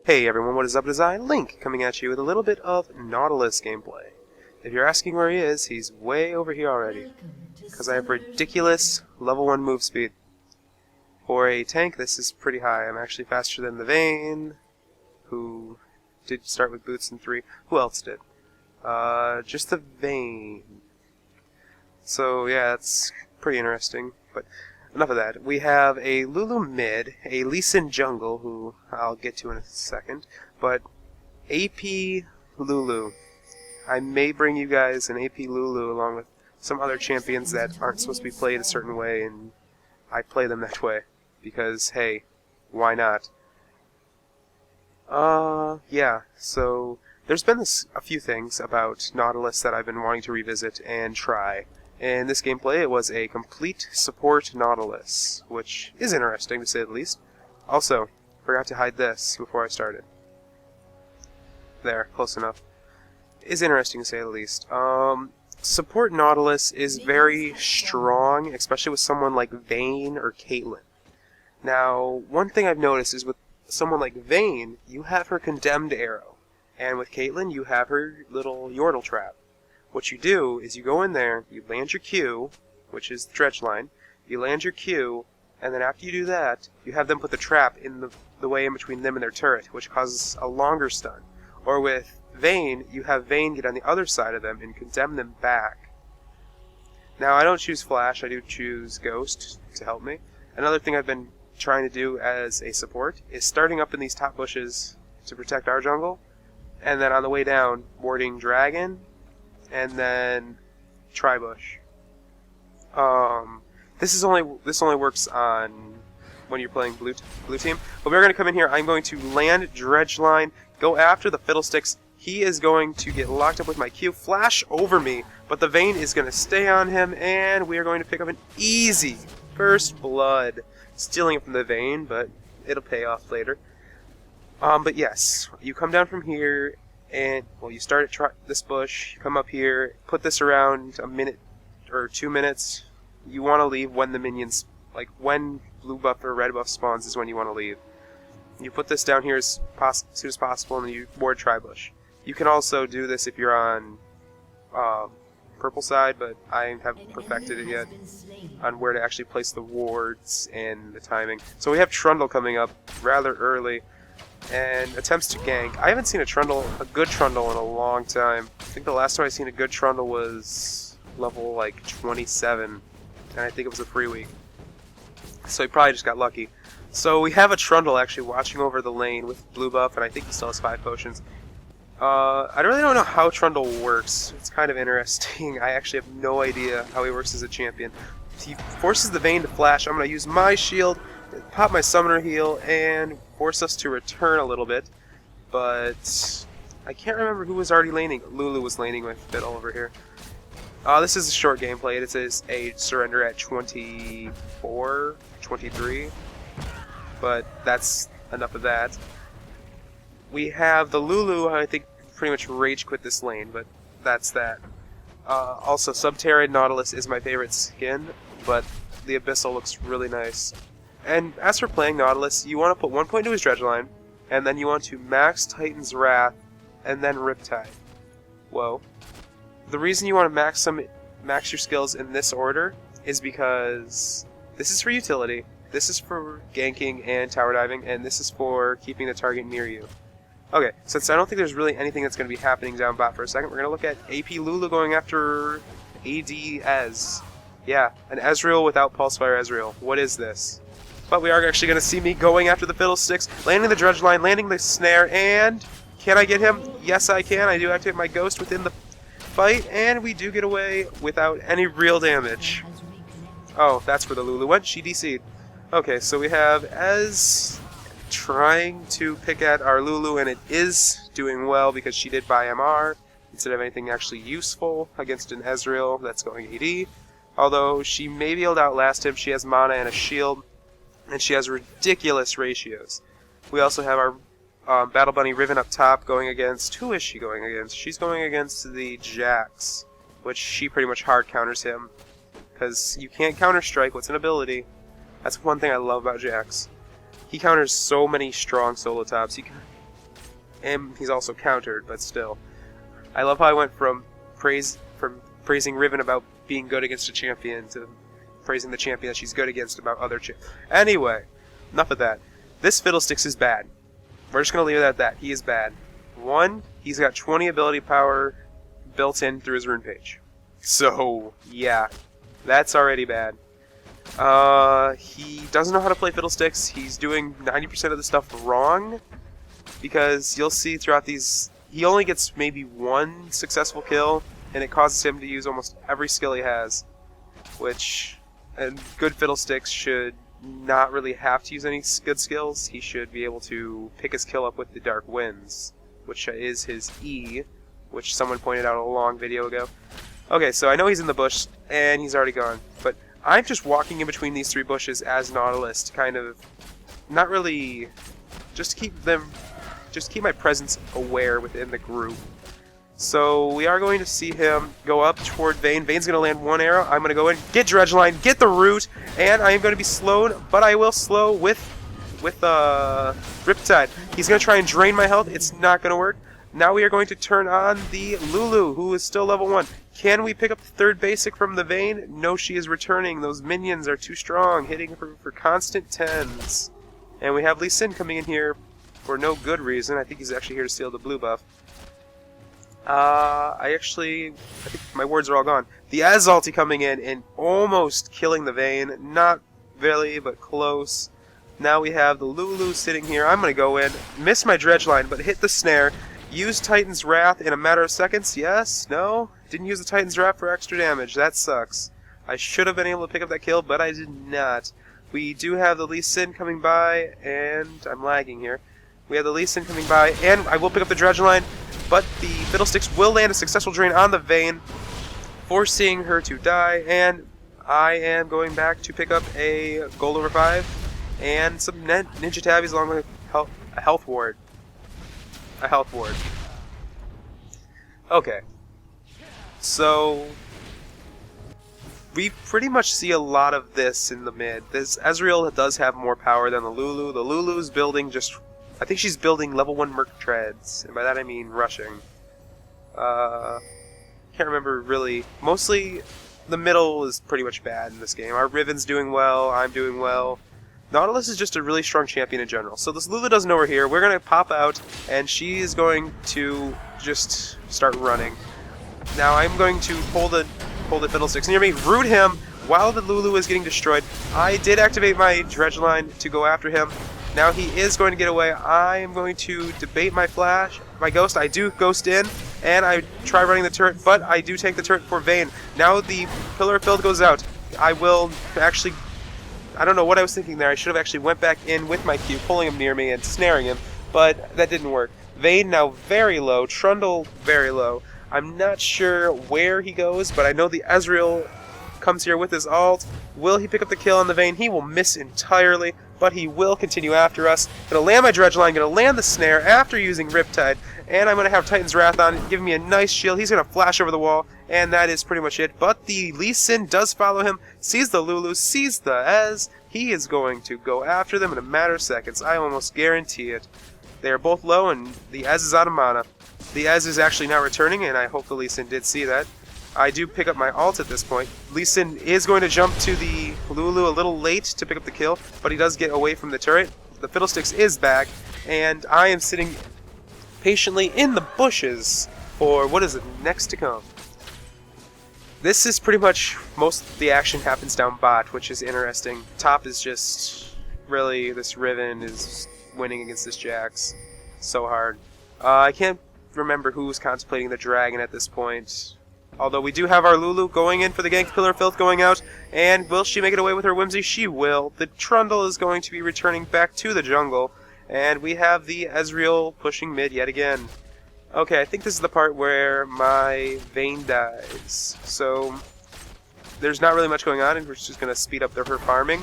Hey everyone, what is up? It is I, Link, coming at you with a little bit of Nautilis gameplay. If you're asking where he is, he's way over here already, because I have ridiculous level 1 move speed. For a tank, this is pretty high. I'm actually faster than the Vayne, who did start with boots in 3. Who else did? Just the Vayne. So yeah, that's pretty interesting, but enough of that. We have a Lulu mid, a Lee Sin jungle, who I'll get to in a second, but AP Lulu. I may bring you guys an AP Lulu along with some other champions that aren't supposed to be played a certain way, and I play them that way, because, hey, why not? Yeah, so there's been a few things about Nautilis that I've been wanting to revisit and try. In this gameplay, it was a complete support Nautilis, which is interesting to say the least. Also, forgot to hide this before I started. There, close enough. Is interesting to say the least. Support Nautilis is very strong, especially with someone like Vayne or Caitlyn. Now, one thing I've noticed is with someone like Vayne, you have her condemned arrow, and with Caitlyn, you have her little Yordle trap. What you do is you go in there, you land your Q, which is the dredge line, you land your Q, and then after you do that, you have them put the trap in the way in between them and their turret, which causes a longer stun. Or with Vayne, you have Vayne get on the other side of them and condemn them back. Now, I don't choose Flash, I do choose Ghost to help me. Another thing I've been trying to do as a support is starting up in these top bushes to protect our jungle, and then on the way down, warding Dragon, and then Tribush. This only works on when you're playing blue team. But we're going to come in here. I'm going to land Dredge Line, go after the Fiddlesticks. He is going to get locked up with my Q, flash over me, but the Vayne is going to stay on him, and we are going to pick up an easy first blood. Stealing it from the Vayne, but it'll pay off later. But yes, you come down from here, and, well, you start at this bush, you come up here, put this around a minute or 2 minutes. You want to leave when the minions, like when blue buff or red buff spawns is when you want to leave. You put this down here as soon as possible, and then you ward Tribush. You can also do this if you're on purple side, but I haven't perfected it yet on where to actually place the wards and the timing. So we have Trundle coming up rather early, and attempts to gank. I haven't seen a good Trundle in a long time. I think the last time I seen a good Trundle was level like 27, and I think it was a free week. So he probably just got lucky. So we have a Trundle actually watching over the lane with blue buff, and I think he still has 5 potions. I really don't know how Trundle works. It's kind of interesting. I actually have no idea how he works as a champion. He forces the Vayne to flash. I'm going to use my shield, pop my summoner heal, and force us to return a little bit. But I can't remember who was already laning. Lulu was laning with Fiddle over here. This is a short gameplay. It says a surrender at 24, 23. But that's enough of that. We have the Lulu, I think, pretty much rage quit this lane, but that's that. Also, Subterran Nautilis is my favorite skin, but the Abyssal looks really nice. And as for playing Nautilis, you want to put 1 point into his dredge line, and then you want to max Titan's Wrath, and then Riptide. Whoa. The reason you want to max your skills in this order is because this is for utility, this is for ganking and tower diving, and this is for keeping the target near you. Okay, since I don't think there's really anything that's going to be happening down bot for a second, we're going to look at AP Lulu going after AD Ez. Yeah, an Ezreal without Pulsefire Ezreal. What is this? But we are actually going to see me going after the Fiddlesticks, landing the Dredge Line, landing the Snare, and can I get him? Yes, I can. I do activate my Ghost within the fight, and we do get away without any real damage. Oh, that's where the Lulu went. She DC'd. Okay, so we have Ez trying to pick at our Lulu, and it is doing well because she did buy MR instead of anything actually useful against an Ezreal that's going AD. Although she may be able to outlast him, she has mana and a shield, and she has ridiculous ratios. We also have our Battle Bunny Riven up top going against... Who is she going against? She's going against the Jax, which she pretty much hard counters him, because you can't counter-strike what's an ability. That's one thing I love about Jax. He counters so many strong solo tops. And he's also countered, but still. I love how I went from praising Riven about being good against a champion to praising the champion that she's good against about other champions. Anyway, enough of that. This Fiddlesticks is bad. We're just going to leave it at that. He is bad. One, he's got 20 ability power built in through his rune page. So, yeah, that's already bad. He doesn't know how to play Fiddlesticks. He's doing 90% of the stuff wrong, because you'll see throughout these, he only gets maybe one successful kill, and it causes him to use almost every skill he has, which, and good Fiddlesticks should not really have to use any good skills. He should be able to pick his kill up with the Dark Winds, which is his E, which someone pointed out a long video ago. Okay, so I know he's in the bush, and he's already gone, but I'm just walking in between these three bushes as Nautilis to kind of, not really, just keep my presence aware within the group. So we are going to see him go up toward Vayne. Vayne's going to land one arrow. I'm going to go in, get Dredgeline, get the root, and I am going to be slowed, but I will slow with Riptide. He's going to try and drain my health. It's not going to work. Now we are going to turn on the Lulu, who is still level 1. Can we pick up the third basic from the Vayne? No, she is returning. Those minions are too strong, hitting for constant 10s. And we have Lee Sin coming in here for no good reason. I think he's actually here to steal the blue buff. I think my words are all gone. The Az ulti coming in and almost killing the Vayne. Not really, but close. Now we have the Lulu sitting here. I'm going to go in, miss my Dredgeline, but hit the snare. Use Titan's Wrath in a matter of seconds. Yes? No? Didn't use the Titan's Wrath for extra damage. That sucks. I should have been able to pick up that kill, but I did not. We do have the Lee Sin coming by, and I'm lagging here. We have the Lee Sin coming by, and I will pick up the Dredgeline, but the Fiddlesticks will land a successful drain on the Vayne, forcing her to die, and I am going back to pick up a gold over 5 and some ninja tabbies along with a health ward. Okay. So we pretty much see a lot of this in the mid. This Ezreal does have more power than the Lulu. The Lulu's building I think she's building level 1 Merc Treads, and by that I mean rushing. Can't remember really. Mostly the middle is pretty much bad in this game. Our Riven's doing well, I'm doing well. Nautilis is just a really strong champion in general. So this Lulu doesn't know we're here. We're going to pop out, and she is going to just start running. Now I'm going to pull the Fiddlesticks near me, root him while the Lulu is getting destroyed. I did activate my Dredgeline to go after him. Now he is going to get away. I am going to debate my ghost. I do ghost in, and I try running the turret, but I do take the turret for Vayne. Now the Pillar of Filth goes out. I will actually, I don't know what I was thinking there. I should have actually went back in with my Q, pulling him near me and snaring him, but that didn't work. Vayne now very low, Trundle very low. I'm not sure where he goes, but I know the Ezreal comes here with his ult. Will he pick up the kill on the Vayne? He will miss entirely, but he will continue after us. Gonna land my Dredgeline, gonna land the snare after using Riptide, and I'm gonna have Titan's Wrath on, giving me a nice shield. He's gonna flash over the wall, and that is pretty much it. But the Lee Sin does follow him, sees the Lulu, sees the Ez. He is going to go after them in a matter of seconds. I almost guarantee it. They are both low, and the Ez is out of mana. The Ez is actually now returning, and I hope the Lee Sin did see that. I do pick up my ult at this point. Lee Sin is going to jump to the Lulu a little late to pick up the kill, but he does get away from the turret. The Fiddlesticks is back, and I am sitting patiently in the bushes for what is next to come. This is pretty much, most of the action happens down bot, which is interesting. Top is just, really, this Riven is winning against this Jax. So hard. I can't remember who's contemplating the dragon at this point. Although we do have our Lulu going in for the gank, Pillar of Filth going out, and will she make it away with her Whimsy? She will. The Trundle is going to be returning back to the jungle, and we have the Ezreal pushing mid yet again. Okay, I think this is the part where my Vayne dies. So there's not really much going on, and we're just going to speed up her farming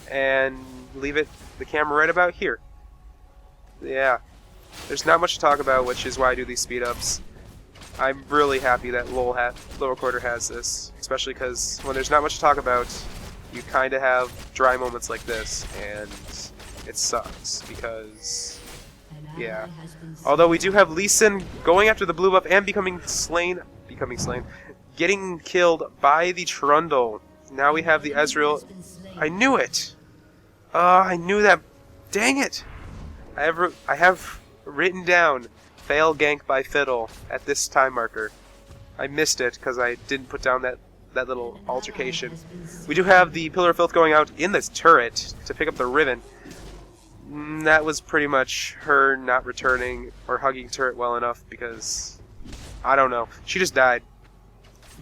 and leave the camera right about here. Yeah, there's not much to talk about, which is why I do these speed ups. I'm really happy that Lower Quarter has this, especially because when there's not much to talk about, you kind of have dry moments like this, and it sucks because Yeah. Although we do have Lee Sin going after the blue buff and becoming slain, getting killed by the Trundle. Now we have the Ezreal. I knew it! I knew that. Dang it! I have written down fail gank by Fiddle at this time marker. I missed it because I didn't put down that little altercation. We do have the Pillar of Filth going out in this turret to pick up the Riven. That was pretty much her not returning or hugging turret well enough because, I don't know, she just died.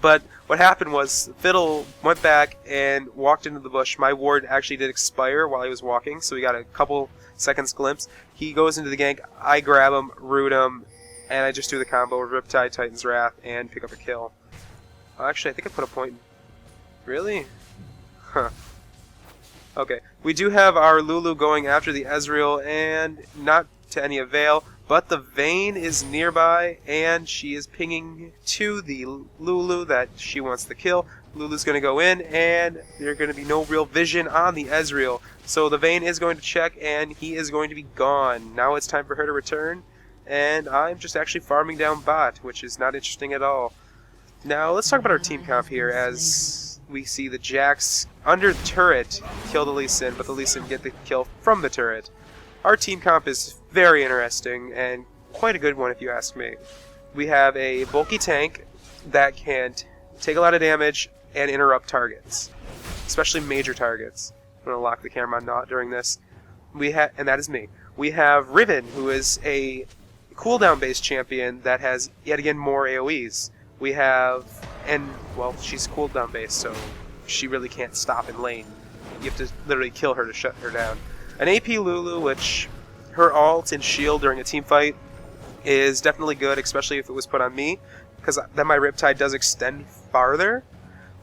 But what happened was Fiddle went back and walked into the bush. My ward actually did expire while he was walking, so we got a couple seconds glimpse. He goes into the gank, I grab him, root him, and I just do the combo of Riptide, Titan's Wrath, and pick up a kill. Actually, I think I put a point. Really? Huh. Okay. We do have our Lulu going after the Ezreal, and not to any avail, but the Vayne is nearby, and she is pinging to the Lulu that she wants to kill. Lulu's going to go in, and there's going to be no real vision on the Ezreal. So the Vayne is going to check, and he is going to be gone. Now it's time for her to return, and I'm just actually farming down bot, which is not interesting at all. Now let's talk about our team comp here, as we see the Jax under the turret kill the Lee Sin, but the Lee Sin get the kill from the turret. Our team comp is very interesting, and quite a good one if you ask me. We have a bulky tank that can take a lot of damage and interrupt targets, especially major targets. I'm going to lock the camera on not during this. And that is me. We have Riven, who is a cooldown-based champion that has, yet again, more AoEs. We have, well, she's cooldown-based, so she really can't stop in lane. You have to literally kill her to shut her down. An AP Lulu, which her ult and shield during a team fight is definitely good, especially if it was put on me, because then my Riptide does extend farther.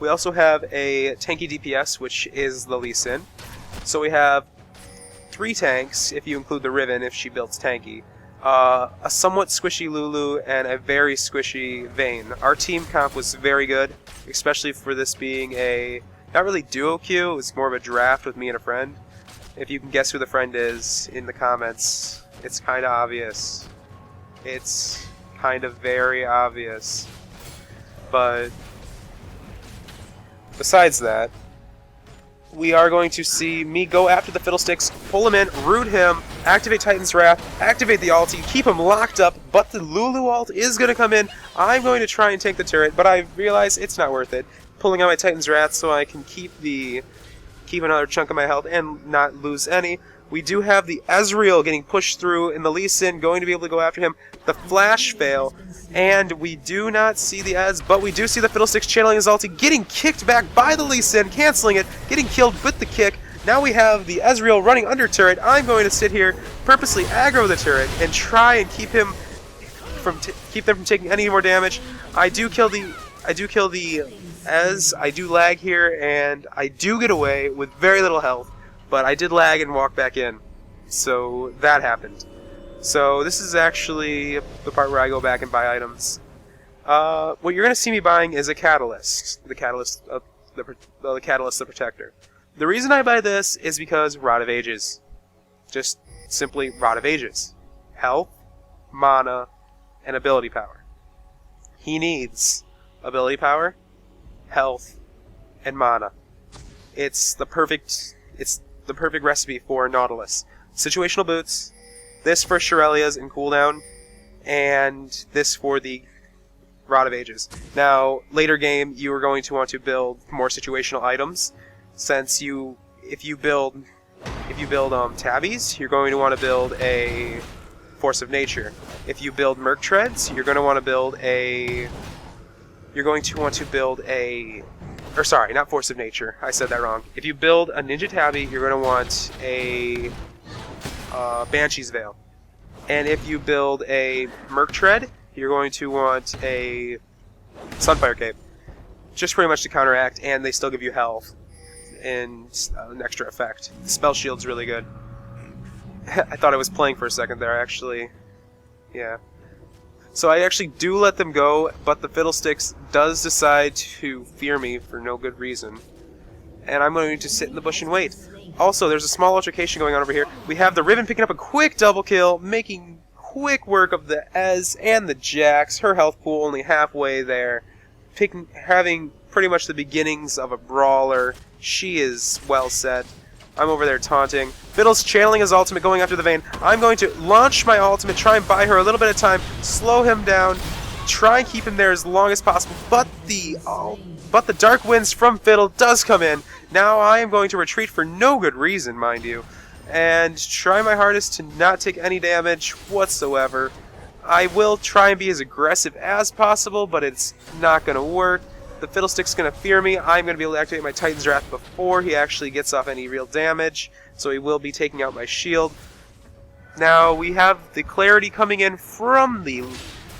We also have a tanky DPS, which is the Lee Sin. So we have 3 tanks, if you include the Riven, if she builds tanky. A somewhat squishy Lulu, and a very squishy Vayne. Our team comp was very good, especially for this being a, not really duo queue, it was more of a draft with me and a friend. If you can guess who the friend is in the comments, it's kind of obvious. It's kind of very obvious. But besides that, we are going to see me go after the Fiddlesticks, pull him in, root him, activate Titan's Wrath, activate the ulti, keep him locked up, but the Lulu ult is going to come in. I'm going to try and take the turret, but I realize it's not worth it. Pulling out my Titan's Wrath so I can keep another chunk of my health and not lose any. We do have the Ezreal getting pushed through, and the Lee Sin going to be able to go after him. The flash fail, and we do not see the Ez, but we do see the Fiddlesticks channeling his ulti, getting kicked back by the Lee Sin, canceling it, getting killed with the kick. Now we have the Ezreal running under turret. I'm going to sit here, purposely aggro the turret, and try and keep them from taking any more damage. I do kill the Ez, I do lag here, and I do get away with very little health, but I did lag and walk back in, so that happened. So this is actually the part where I go back and buy items. What you're going to see me buying is a Catalyst, the Catalyst, the Protector. The reason I buy this is because Rod of Ages. Just simply Rod of Ages. Health, mana, and ability power. He needs ability power, health, and mana. It's the perfect recipe for Nautilis. Situational boots, this for Shirelia's in cooldown, and this for the Rod of Ages. Now, later game, you are going to want to build more situational items, since if you build tabbies, you're going to want to build a Force of Nature. If you build Merc Treads, you're going to want to build a or sorry, not Force of Nature. I said that wrong. If you build a Ninja Tabby, you're going to want a Banshee's Veil. And if you build a Merc Tread, you're going to want a Sunfire Cape. Just pretty much to counteract, and they still give you health and an extra effect. The Spell Shield's really good. I thought I was playing for a second there, actually. Yeah. So I actually do let them go, but the Fiddlesticks does decide to fear me for no good reason. And I'm going to sit in the bush and wait. Also, there's a small altercation going on over here. We have the Riven picking up a quick double kill, making quick work of the Ez and the Jax. Her health pool only halfway there. Having pretty much the beginnings of a brawler. She is well set. I'm over there taunting. Fiddle's channeling his ultimate, going after the Vayne. I'm going to launch my ultimate, try and buy her a little bit of time, slow him down, try and keep him there as long as possible. But the Dark Winds from Fiddle does come in. Now I am going to retreat for no good reason, mind you, and try my hardest to not take any damage whatsoever. I will try and be as aggressive as possible, but it's not going to work. The Fiddlestick's going to fear me. I'm going to be able to activate my Titan's Wrath before he actually gets off any real damage, so he will be taking out my shield. Now we have the clarity coming in from the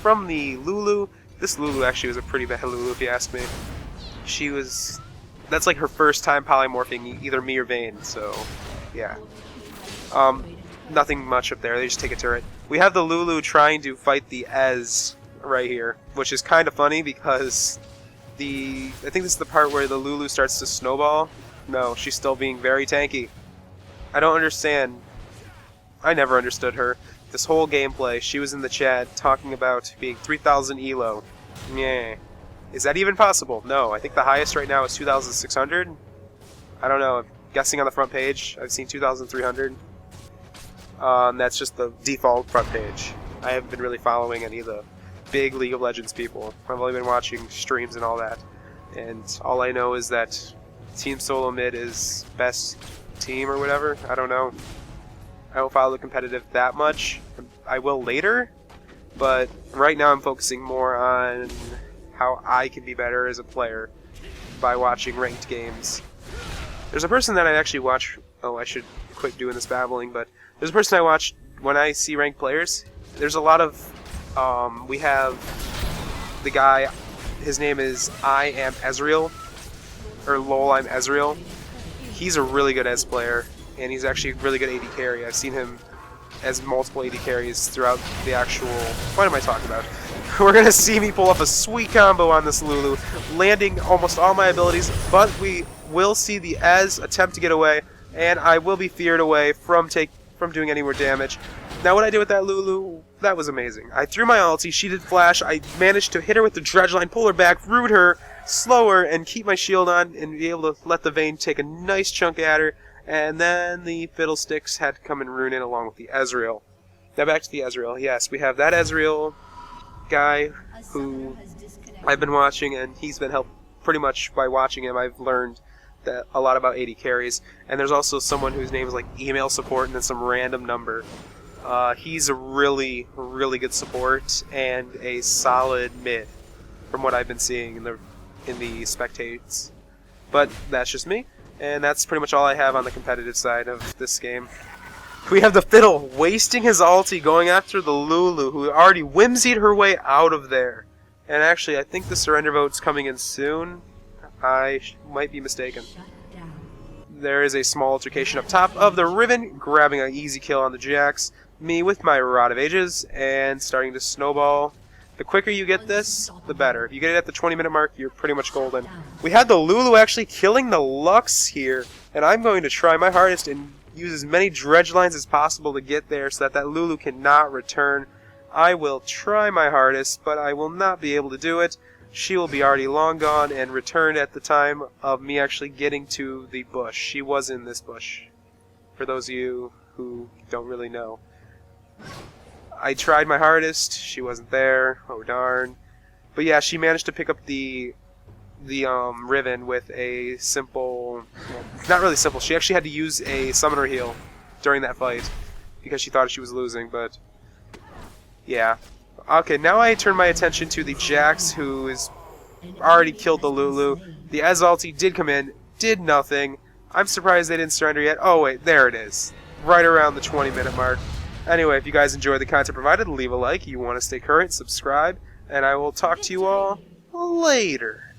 Lulu. This Lulu actually was a pretty bad Lulu, if you ask me. That's like her first time polymorphing either me or Vayne, so yeah. Nothing much up there, they just take a turret. We have the Lulu trying to fight the Ez right here, which is kind of funny because I think this is the part where the Lulu starts to snowball. No, she's still being very tanky. I don't understand. I never understood her. This whole gameplay, she was in the chat talking about being 3,000 elo. Yeah. Is that even possible? No, I think the highest right now is 2,600. I don't know. I'm guessing on the front page, I've seen 2,300. That's just the default front page. I haven't been really following any of the big League of Legends people. I've only been watching streams and all that. And all I know is that Team Solo Mid is best team or whatever. I don't know. I don't follow the competitive that much. I will later. But right now I'm focusing more on how I can be better as a player by watching ranked games. There's a person that I actually watch. Oh, I should quit doing this babbling, but there's a person I watch when I see ranked players. There's a lot of we have the guy, his name is I Am Ezreal, or lol I'm Ezreal. He's a really good Ez player, and he's actually a really good AD carry. I've seen him as multiple AD carries throughout the actual... What am I talking about? We're going to see me pull off a sweet combo on this Lulu, landing almost all my abilities, but we will see the Ez attempt to get away, and I will be feared away from doing any more damage. Now what I did with that Lulu, that was amazing. I threw my ulti, she did flash, I managed to hit her with the dredge line, pull her back, root her, slow her, and keep my shield on, and be able to let the Vayne take a nice chunk at her, and then the Fiddlesticks had to come and rune in along with the Ezreal. Now back to the Ezreal. Yes, we have that Ezreal guy who I've been watching, and he's been helped pretty much by watching him. I've learned that a lot about AD carries, and there's also someone whose name is like email support and then some random number. He's a really, really good support and a solid mid, from what I've been seeing in the spectates. But that's just me, and that's pretty much all I have on the competitive side of this game. We have the Fiddle wasting his ulti, going after the Lulu, who already whimsied her way out of there. And actually, I think the surrender vote's coming in soon. I might be mistaken. There is a small altercation up top of the Riven, grabbing an easy kill on the Jax. Me with my Rod of Ages, and starting to snowball. The quicker you get this, the better. If you get it at the 20-minute mark, you're pretty much golden. We had the Lulu actually killing the Lux here, and I'm going to try my hardest and use as many dredge lines as possible to get there so that Lulu cannot return. I will try my hardest, but I will not be able to do it. She will be already long gone and returned at the time of me actually getting to the bush. She was in this bush, for those of you who don't really know. I tried my hardest. She wasn't there. Oh darn. But yeah, she managed to pick up the Riven with a simple... Well, not really simple. She actually had to use a summoner heal during that fight because she thought she was losing, but... Yeah. Okay, now I turn my attention to the Jax, who has already killed the Lulu. The Ez ulti did come in, did nothing. I'm surprised they didn't surrender yet. Oh wait, there it is. Right around the 20-minute mark. Anyway, if you guys enjoyed the content provided, leave a like. You want to stay current, subscribe, and I will talk to you all later.